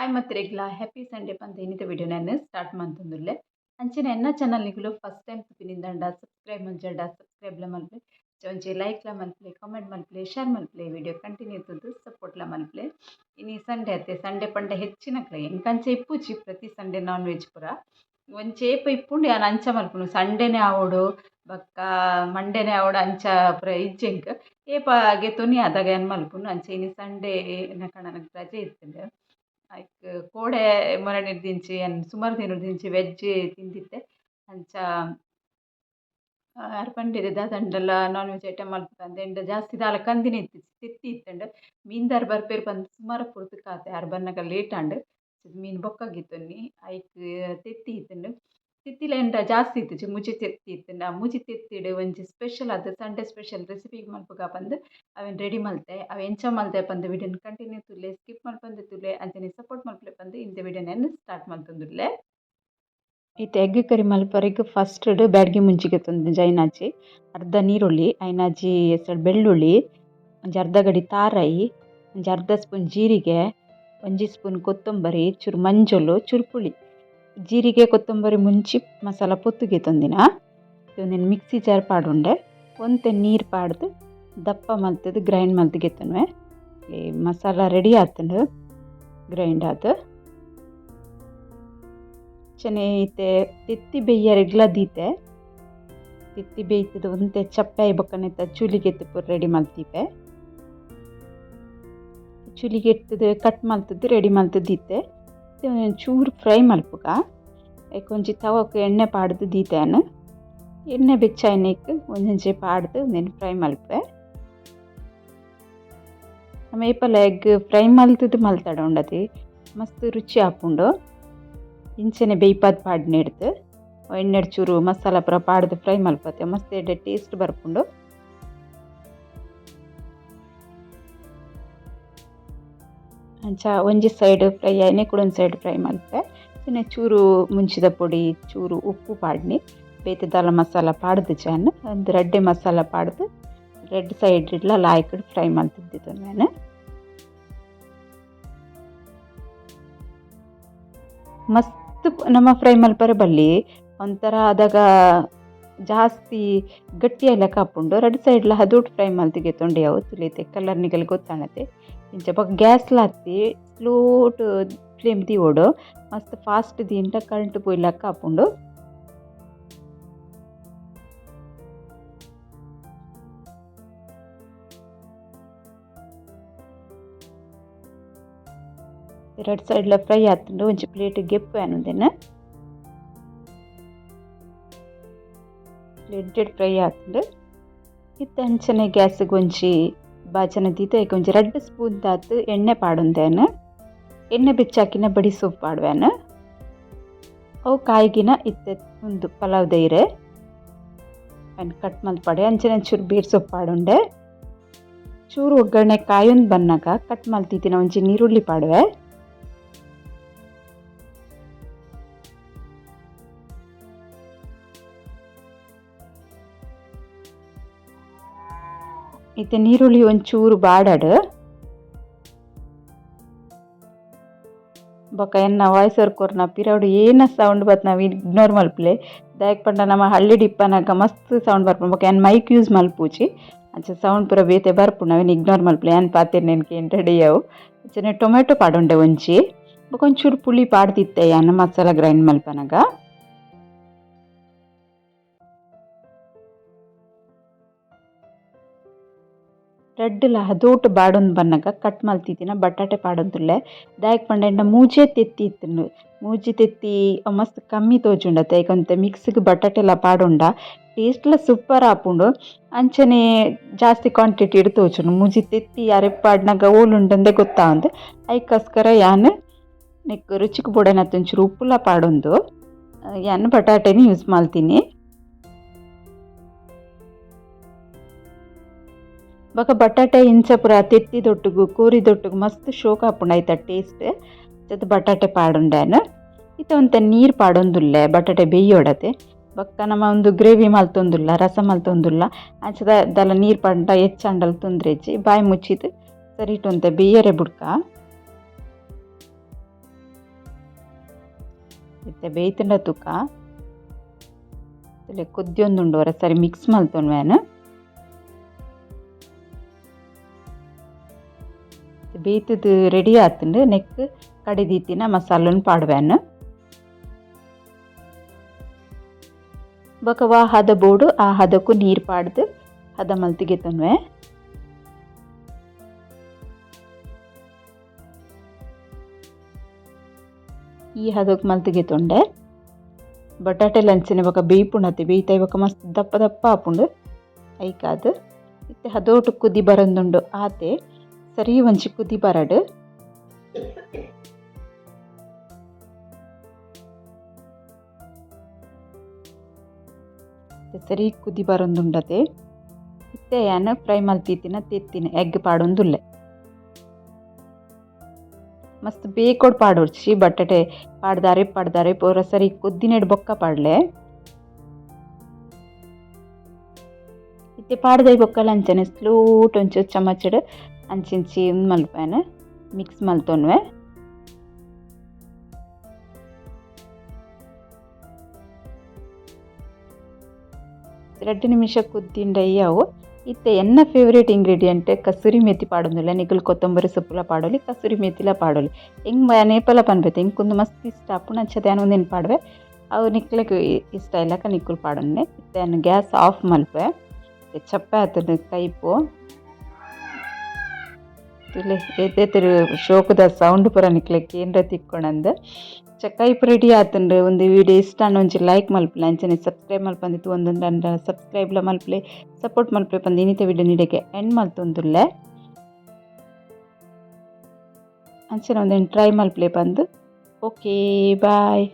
Hi ಮತ್ತೆರೆಗ್ಲ happy Sunday ಪಂತ ಇನ್ನಿತ video ನಾನು start ಮಂತೊಂದುಲ್ಲೆ ಅಂಚನೆ ಎನ್ನ ಚಾನಲ್ ನಿಗುಲು ಫಸ್ಟ್ ಟೈಮ್ ತುಪಿನಿಂದಂಡ ಸಬ್ಸ್ಕ್ರೈಬ್ ಮಂಜಂಡ ಸಬ್ಸ್ಕ್ರೈಬ್ಲ ಮಲ್ಪೆ ಒಂಚಿ ಲೈಕ್ಲ ಮಲ್ಪೆ ಕಾಮೆಂಟ್ ಮಲ್ಪೆ ಶೇರ್ ಮಲ್ಪೆ ವಿಡಿಯೋ ಕಂಟಿನ್ಯೂ ಇರ್ತದ್ದು ಸಪೋರ್ಟ್ಲ ಮಲ್ಪೆ ಇನ್ನು ಸಂಡೇ ಅತ್ತೆ ಸಂಡೇ ಪಂಡ ಹೆಚ್ಚಿನಕ್ಲೆ ಎಂಕಂಚೆ ಇಪ್ಪುಜಿ ಪ್ರತಿ ಸಂಡೇ ನಾನ್ ವೆಜ್ ಪೂರ ಒಂಚೇಪ ಇಪ್ಪುಂಡು ಯಾನ್ ಅಂಚ ಮಲ್ಪುನು ಸಂಡೇನೆ ಆವೋಡು ಬಕ್ಕ ಮಂಡೇನೆ ಆವೋಡು ಅಂಚ ಪೂರ ಇಜ್ಜೆಂಕ್ ಏಪ ಗೆತೊನಿ ಆದಾಗ ಯಾನ್ ಮಲ್ಪುನು ಅಂಚೆ ಇನ್ನು ಸಂಡೇ ಕಣ ನನಗೆ ರಜೆ ಇರ್ತದೆ ಐಕ್ ಕೋಡೆ ಮೊರಣಿಡ್ ದಿಂಚಿ ಸುಮಾರು ದಿನ ದಿಂಚಿ ವೆಜ್ ತಿಂದಿತ್ತೆ ಅಂಚ ಅರ್ಪಂಡೇರು ದಾದಂಡಲ ನಾನ್ ವೆಜ್ ಐಟಮ್ ಮಲ್ಪುಂಡು ಎಂಡ್ ಜಾಸ್ತಿ ದಾಲ ಕಂದಿನ ಇತ್ತಿಜಿ ತೆತ್ತಿ ಇತ್ತಂಡ್ ಮೀನ್ದಾರ್ ಬರ್ಪೇರು ಪಂದ್ ಸುಮಾರು ಪುರ್ತು ಕಾತೆ ಅರ್ ಬನ್ನಗ ಲೇಟ್ ಆಂಡ್ ಮೀನು ಬೊಕ್ಕಾಗಿತ್ತೊನ್ನಿ ಐಕ್ ತೆತ್ತಿ ಇತ್ತಂಡ್ ತಿತ್ತಿಲ ಎಂಡ ಜಾಸ್ತಿ ಇತ್ತಿಜಿ ಮುಜಿ ತೆತ್ತಿ ಇತ್ತಂಡ್ ಆ ಮುಜಿ ತೆತ್ತಿಡ್ ಒಂಜಿ ಸ್ಪೆಷಲ್ ಅದು ಸಂಡೇ ಸ್ಪೆಷಲ್ ರೆಸಿಪಿ ಮಲ್ಪುಗ ಪಂದ್ ಅವೆನ್ ರೆಡಿ ಮಲ್ತೆ ಅವು ಎಂಚ ಮಲ್ತೆ ಪಂದ್ ವಿಡಿಯೋನ್ ಕಂಟಿನ್ಯೂ ತುಲೆ ಸ್ಕಿಪ್ ಮಲ್ಪಂದು ತುಲೆ ಅಂಚನೆ ಸಪೋರ್ಟ್ ಮಲ್ಪಲೆ ಪಂದ್ ಇಂತ ವಿಡಿಯೋನ ಸ್ಟಾರ್ಟ್ ಮಲ್ತೊಂದುಲ್ಲೆ ಇತ್ತೆ ಎಗ್ ಕರಿ ಮಲ್ಪರೆಗ್ ಫಸ್ಟ್ ಬ್ಯಾಡ್ಗಿ ಮುಂಚಿಗೆ ತಂದು ಜೈನಾಚಿ ಅರ್ಧ ನೀರುಳ್ಳಿ ಐನಾಜಿ ಎಸಳು ಬೆಳ್ಳುಳ್ಳಿ ಒಂಜಿ ಅರ್ಧ ಗಡಿ ತಾರಾಯಿ ಒಂಜಿ ಅರ್ಧ ಸ್ಪೂನ್ ಜೀರಿಗೆ ಒಂಜಿ ಸ್ಪೂನ್ ಕೊತ್ತಂಬರಿ ಚೂರು ಮಂಜೊಲು ಚೂರು ಪುಳಿ ಜೀರಿಗೆ ಕೊತ್ತಂಬರಿ ಮುಂಚಿ ಮಸಾಲ ಪೊತ್ತುಗೆ ತಂದಿನ ಒಂದಿನ ಮಿಕ್ಸಿ ಜಾರ್ ಪಾಡುಂಡೆ ಒಂತೆ ನೀರು ಪಾಡ್ದು ದಪ್ಪ ಮಲ್ತದು ಗ್ರೈಂಡ್ ಮಲ್ತಿಗೆ ತನ್ವೆ ಮಸಾಲ ರೆಡಿ ಆತಂಡು ಗ್ರೈಂಡ್ ಆತು ಚೆನ್ನೆ ಐತೆ ತೆತ್ತಿ ಬೇಯ್ಯರೆಗ್ಲ ದೀತೆ ತೆತ್ತಿ ಬೇಯ್ತದ ಒಂತೆ ಚಪ್ಪೆ ಬೊಕ್ಕನೆತ್ತ ಚೂಲಿಗೆ ಪೂರ ರೆಡಿ ಮಲ್ತಿಪೆ ಚೂಲಿಗೆ ಎತ್ತದು ಕಟ್ ಮಲ್ತದ್ದು ರೆಡಿ ಮಲ್ತದ್ದೀತೆ ಚೂರು ಫ್ರೈ ಮಲ್ಪುಗ ಒಂಜಿ ತವಕ್ಕೆ ಎಣ್ಣೆ ಪಾಡ್ದು ದೀತೆನು ಎಣ್ಣೆ ಬೆಚ್ಚ ಎಣ್ಣೆಗೆ ಒಂದೊಂಚೆ ಪಾಡ್ದು ಒಂದೇನು ಫ್ರೈ ಮಲ್ಪೆ ಮೇಪಲ ಎಗ್ ಫ್ರೈ ಮಲ್ತದ್ದು ಮಲ್ತಾಡ ಉಂಡತಿ ಮಸ್ತ್ ರುಚಿ ಹಾಪುಂಡು ಇಂಚನೆ ಬೇಯ್ಪಾದ ಪಾಡ್ನ ಹಿಡ್ದು ಎಣ್ಣೆ ಚೂರು ಮಸಾಲ ಪೂರ ಪಾಡ್ದು ಫ್ರೈ ಮಲ್ಪತ್ತೆ ಮಸ್ತ್ ಎಡ್ಡೆ ಟೇಸ್ಟ್ ಬರ್ಪುಂಡು ಅಂಚ ಒಂಜಿ ಸೈಡ್ ಫ್ರೈ ಆಯ್ನೆ ಕೂಡ ಒಂದು ಸೈಡ್ ಫ್ರೈ ಮಲ್ಪೆ ಇನ್ನು ಚೂರು ಮುಂಚಿದ ಪೊಡಿ ಚೂರು ಉಪ್ಪು ಪಾಡ್ನಿ ಬೇಯ್ತದಲ್ಲ ಮಸಾಲ ಪಾಡ್ದು ಜಾನ್ ಒಂದು ರಡ್ಡೆ ಮಸಾಲ ಪಾಡ್ದು ರೆಡ್ ಸೈಡ್ ಇಡ್ಲ ಲಾಯ್ಕಡ್ ಫ್ರೈ ಮಲ್ತಿದ್ದಿದ್ದು ನಾನು ಮಸ್ತ್ ನಮ್ಮ ಫ್ರೈ ಮಲ್ಪರೆ ಬಲ್ಲಿ ಒಂಥರ ಆದಾಗ ಜಾಸ್ತಿ ಗಟ್ಟಿಯೆಲ್ಲ ಕಾಪುಂಡು ಎರಡು ಸೈಡ್ಲ ಹದೋಟ್ ಫ್ರೈ ಮಲ್ತಿಗೆ ತೊಂಡೆ ಅವು ತುಳಿತೆ ಕಲರ್ ನಿಗಲ್ ಗೊತ್ತಾಣತೆ ಇಂಚ ಬೊಕ್ಕ ಗ್ಯಾಸ್ಲ ಹತ್ತಿ ಸ್ಲೋ ಟು ಫ್ಲೇಮ್ ತೀವೋಡು ಮಸ್ತ್ ಫಾಸ್ಟ್ ದಿಂಟ ಕರೆಂಟ್ ಪೋಯ್ಲ ಕಾಪುಂಡು ಎರಡು ಸೈಡ್ಲ ಫ್ರೈ ಆತುಂಡು ಒಂಚಿ ಪ್ಲೇಟ್ ಗೆಪ್ಪು ಅನ್ನೋದೇನ ಪ್ಲೇಟ್ ಫ್ರೈ ಆತುಂಡು ಇತ್ತ ಅಂಚನೆ ಗ್ಯಾಸ್ಗೆ ಒಂಚಿ ಬಾಚನ ದೀತ ಈಗ ಒಂಚಿ 2 ಸ್ಪೂನ್ ತಾತು ಎಣ್ಣೆ ಪಾಡುಂದೇನು ಎಣ್ಣೆ ಬೆಚ್ಚಾಕಿನ ಬಡಿ ಸೊಪ್ಪು ಪಾಡುವೇನು ಅವು ಕಾಯಿಗಿನ ಇತ್ತೆ ಒಂದು ಪಲಾವ್ ದೈರೆ ಕಟ್ ಮಲ್ಪಡೆ ಅಂಚನೆ ಚೂರು ಬೀರ್ ಸೊಪ್ಪು ಪಾಡುಂಡೆ ಚೂರು ಒಗ್ಗರಣೆ ಕಾಯೊಂದು ಬನ್ನಾಗ ಕಟ್ ಮಲ್ತಿದ್ದಿನ ಒಂಚಿ ನೀರುಳ್ಳಿ ಪಾಡುವೆ ಇತ್ತೆ ನೀರುಳ್ಳಿ ಒಂಚೂರು ಬಾಡಾಡು ಬೊಕ್ಕ ಎನ್ನ ವಾಯ್ಸ್ ಕೊರ್ನ ಪಿರೌಡು ಏನ ಸೌಂಡ್ ಬತ್ ನಾವು ಇಗ್ನೋರ್ ಮಲ್ಪಲೆ ದಾಯಕ್ ಪಂಡ ನಮ್ಮ ಹಳ್ಳಿ ಡಿಪ್ಪನಾಗ ಮಸ್ತ್ ಸೌಂಡ್ ಬರ್ಪುಂಡು ಬೊಕ್ಕ ಏನು ಮೈಕ್ ಯೂಸ್ ಮಲ್ಪೂಜಿ ಅಂಚೆ ಸೌಂಡ್ ಪೂರ ಬೇತೆ ಬರ್ಪುಂಡು ನಾವೇನು ಇಗ್ನೋರ್ ಮಲ್ಪಲೆ ಏನು ಪಾತೇರು ನೆನ್ಕೆ ಏನು ರೆಡಿ ಅವು ಅಂಚನೆ ಟೊಮೆಟೊ ಪಾಡುಂಡೆ ಒಂಚಿ ಬೊಕ್ಕ ಒಂಚೂರು ಪುಳಿ ಪಾಡ್ದಿತ್ತೆ ಅನ್ನ ಮಸಾಲ ಗ್ರೈಂಡ್ ಮಲ್ಪನಾಗ ರೆಡ್ಲ ಹದೋಟು ಬಾಡೊಂದು ಬನ್ನಾಗ ಕಟ್ ಮಲ್ತಿದ್ದಿನ ಬಟಾಟೆ ಪಾಡೊಂದುಲ್ಲೆ ದಾಯಕ್ ಪಂಡ ಎಂಡ ಮೂಜೆ ತೆತ್ತಿ ಇತ್ತುಂಡು ಮೂಜಿ ತೆತ್ತಿ ಮಸ್ತ್ ಕಮ್ಮಿ ತೋಜುಂಡತೆ ಏಕಂತ ಮಿಕ್ಸ್ಗೆ ಬಟಾಟೆಲ್ಲ ಪಾಡೊಂಡ ಟೇಸ್ಟ್ಲ ಸೂಪರ್ ಆಪುಂಡು ಅಂಚನೆ ಜಾಸ್ತಿ ಕ್ವಾಂಟಿಟಿ ಇಡು ತೋಜುಂಡು ಮೂಜಿ ತೆತ್ತಿ ಯಾರೆ ಪಾಡ್ನಾಗ ಓಲುಂಡಂದೆ ಗೊತ್ತಾವಂದು ಐಕೋಸ್ಕರ ಯಾನ್ ನೆಕ್ ರುಚಿಗೆ ಬೊಡನತ್ತ ಒಂಚೂರು ಉಪ್ಪುಲ ಪಾಡೊಂದು ಯಾನ್ ಬಟಾಟೆನ ಯೂಸ್ ಮಾಡ್ತೀನಿ ಬೊಕ ಬಟಾಟೆ ಇಂಚ ಪೂರ ತೆತ್ತಿದೊಟ್ಟುಗು ಕೋರಿದೊಟ್ಟುಗು ಮಸ್ತ್ ಶೋಕ ಆಪುಂಡು ಐತ ಟೇಸ್ಟ್ ಜೊತೆ ಬಟಾಟೆ ಪಾಡುಂಡೇನು ಇತ್ತ ಒಂತೆ ನೀರು ಪಾಡೊಂದುಲ್ಲೆ ಬಟಾಟೆ ಬೇಯ್ಯೋಡತೆ ಬೊಕ್ಕ ನಮ್ಮ ಒಂದು ಗ್ರೇವಿ ಮಲ್ತೊಂದುಲ್ಲ ರಸ ಮಲ್ತೊಂದುಲ್ಲ ಅಂಚದ ದಲ ನೀರು ಪಂಡ ಹೆಚ್ಚಂಡಲ್ ತೊಂದ್ರೆಜ್ಜಿ ಬಾಯಿ ಮುಚ್ಚಿದು ಸರಿಟೊಂತೆ ಬೇಯರೆ ಬುಡ್ಕ ಇತ್ತೆ ಬೇಯ್ತುಂಡ ತುಕ ಕುದ್ದಿಯೊಂದುಂಡು ಒರ ಸರಿ ಮಿಕ್ಸ್ ಮಲ್ತೊನ್ವೇನು ಬೇಯ್ತದು ರೆಡಿ ಆತುಂಡು ನೆಕ್ಕ್ ಕಡೆದೀತಿನ ಮಸಾಲನ್ ಪಾಡ್ವೇನು ಬೊಕ ವಾ ಹದ ಬೋಡು ಆ ಹದಕ್ಕೂ ನೀರು ಪಾಡ್ದು ಹದ ಮಲ್ತಿಗೆತ್ತೊನ್ವೆ ಈ ಹದಕ್ಕೆ ಮಲ್ತಿಗೆತ್ತೊಂಡೆ ಬಟಾಟೆ ಲಂಚನೆ ಬೊಕ ಬೇಯ್ಪುಂಡತೆ ಬೇಯ್ತ ಬೊಕ ಮಸ್ತ್ ದಪ್ಪ ದಪ್ಪ ಆಪುಂಡು ಐಕಾದ್ ಇತ್ತೆ ಹದೋಟು ಕುದಿ ಬರೊಂದುಂಡು ಆತೆ ಸರಿ ಒಂಜಿ ಕುದಿ ಬರಡ್ ಸರಿ ಕುದಿ ಬರೊಂದುಂಡತೆ ಇತ್ತೆ ಯಾನ್ ಫ್ರೈ ಮಲ್ತಿತ್ತಿನ ತೆತ್ತಿನ ಎಗ್ ಪಾಡೊಂದುಲ್ಲೆ ಮಸ್ತ್ ಬೇಕೊಡ್ ಪಾಡೋರ್ಚಿ ಬಟಾಟೆ ಪಾಡ್ದಾರೆ ಪೂರ ಸರಿ ಕುದ್ದಿನೆಡ್ ಬೊಕ್ಕ ಪಾಡ್ಲೆ ಇತ್ತೆ ಪಾಡ್ದೈ ಬೊಕ್ಕಲ ಅಂಚನೆ ಸ್ಲೂಟ್ ಒಂಚೂರು ಚಮಚಡ್ ಅಂಚಿಂಚಿ ಮಲ್ಪೇನೆ ಮಿಕ್ಸ್ ಮಲ್ತೊನ್ವೆ ಎರಡು ನಿಮಿಷ ಕುದ್ದಿಂಡೈ ಅವು ಇತ್ತೆ ಎನ್ನ ಫೇವ್ರೇಟ್ ಇಂಗ್ರೀಡಿಯೆಂಟ್ ಕಸೂರಿ ಮೇಥಿ ಪಾಡೊಂದುಲ್ಲ ನಿಕುಲು ಕೊತ್ತಂಬರಿ ಸೊಪ್ಪುಲ ಪಾಡೊಲಿ ಕಸೂರಿ ಮೇಥಿಲ ಪಾಡೊಲಿ ಎಂಗ್ ನೇಪಲ ಪನ್ಪೆತೆ ಎಂಕ್ ಕುಂದು ಮಸ್ತ್ ಇಷ್ಟ ಆಪುಂಡು ಅಂಚ ಧ್ಯಾನ ಒಂದೇನು ಪಾಡ್ವೆ ಅವು ನಿಕ್ಲೆಗ್ ಇಷ್ಟ ಇಲ್ಲಕ ನಿಕ್ಕುಲು ಪಾಡೊನ್ನೆ ಇತ್ತೆ ಗ್ಯಾಸ್ ಆಫ್ ಮಲ್ಪೆ ಚಪ್ಪೆ ಆತನ ಕೈಪು ತುಲೆ ಏತೇತರು ಶೋಕದ ಸೌಂಡ್ ಪೂರ ನಿಕ್ಲೆಗ್ ಏನ್ರ ತಿಕ್ಕೊಣಂದು ಕೈಪು ರೆಡಿ ಆತುಂಡು ಒಂದು ವಿಡಿಯೋ ಇಷ್ಟ ಒಂಜಿ ಲೈಕ್ ಮಲ್ಪಲೆ ಅಂಚನೆ ಸಬ್ಸ್ಕ್ರೈಬ್ ಮಲ್ಪಂದಿತ್ತು ಒಂದೊಂದು ಸಬ್ಸ್ಕ್ರೈಬ್ಲ ಮಲ್ಪಲೆ ಸಪೋರ್ಟ್ ಮಲ್ಪಲೆ ಪಂದು ಇನ್ನಿತ ವಿಡಿಯೋ ನೀಡೆಗೆ ಎಂಡ್ ಮಲ್ತೊಂದುಲ್ಲೆ ಅಂಚನೆ ಒಂದೇನು ಟ್ರೈ ಮಲ್ಪಲೆ ಪಂದು ಓಕೆ ಬಾಯ್.